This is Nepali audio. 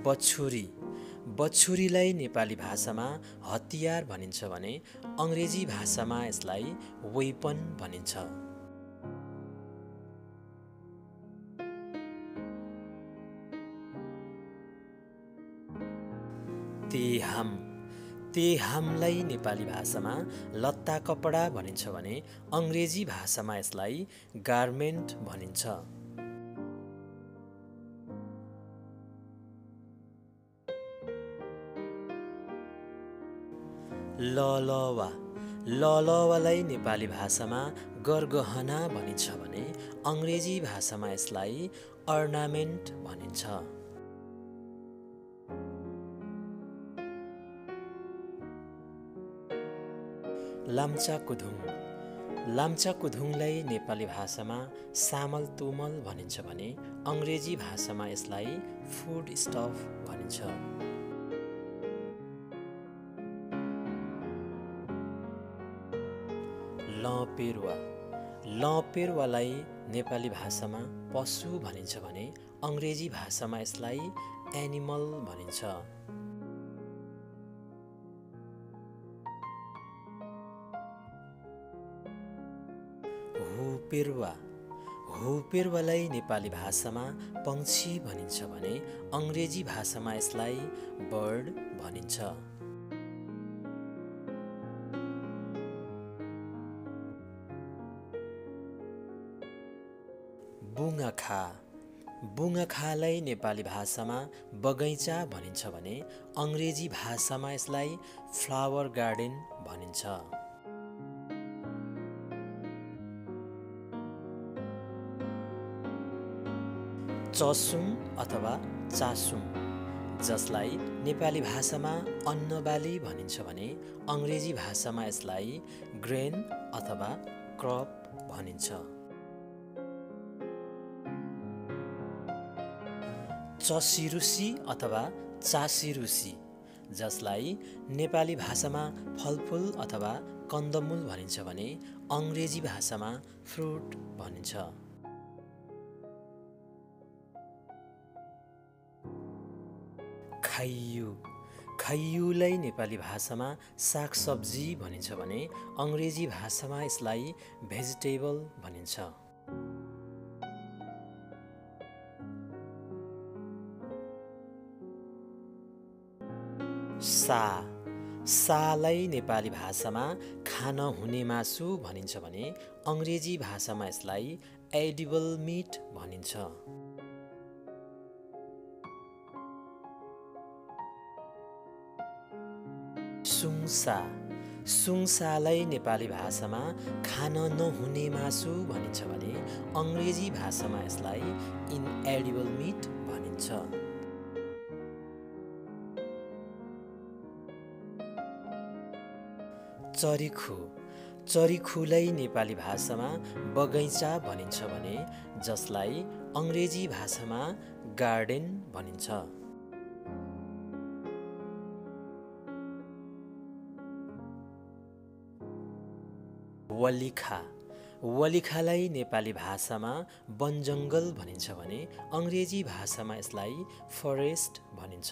बछुरी बछुरीलाई नेपाली भाषामा हतियार भनिन्छ भने अङ्ग्रेजी भाषामा यसलाई वेपन भनिन्छ। तेहामलाई नेपाली भाषामा लत्ता कपडा भनिन्छ भने अङ्ग्रेजी भाषामा यसलाई गार्मेन्ट भनिन्छ। ललवालाई नेपाली भाषामा गरगहना भनिन्छ भने अङ्ग्रेजी भाषामा यसलाई अर्नामेन्ट भनिन्छ। लाम्चाकुधुङलाई नेपाली भाषामा सामल तुमल भनिन्छ भने अङ्ग्रेजी भाषामा यसलाई फुड स्टफ भनिन्छ। लपेरुवालाई नेपाली भाषामा पशु भनिन्छ भने अङ्ग्रेजी भाषामा यसलाई एनिमल भनिन्छ। हुपेरुवालाई नेपाली भाषामा पंक्षी भनिन्छ भने अङ्ग्रेजी भाषामा यसलाई बर्ड भनिन्छ। बुङ्गाखालाई नेपाली भाषामा बगैँचा भनिन्छ भने अङ्ग्रेजी भाषामा यसलाई फ्लावर गार्डन भनिन्छ। चसुङ अथवा चासुङ जसलाई नेपाली भाषामा अन्नबाली भनिन्छ भने अङ्ग्रेजी भाषामा यसलाई ग्रेन अथवा क्रप भनिन्छ। चसिरुसी अथवा चासिरुसी जसलाई नेपाली भाषामा फलफुल अथवा कन्दमूल भनिन्छ भने अङ्ग्रेजी भाषामा फ्रुट भनिन्छ। खैयुलाई नेपाली भाषामा सागसब्जी भनिन्छ भने अङ्ग्रेजी भाषामा यसलाई भेजिटेबल भनिन्छ। सालाई नेपाली भाषामा खान हुने मासु भनिन्छ भने अङ्ग्रेजी भाषामा यसलाई एडिबल मिट भनिन्छ। सुङसालाई नेपाली भाषामा खान नहुने मासु भनिन्छ भने अङ्ग्रेजी भाषामा यसलाई इनएडिबल मिट भनिन्छ। चरिखुलाई नेपाली भाषामा बगैँचा भनिन्छ भने जसलाई अङ्ग्रेजी भाषामा गार्डन भनिन्छ। वलिखालाई नेपाली भाषामा वनजङ्गल भनिन्छ भने अङ्ग्रेजी भाषामा यसलाई फरेस्ट भनिन्छ।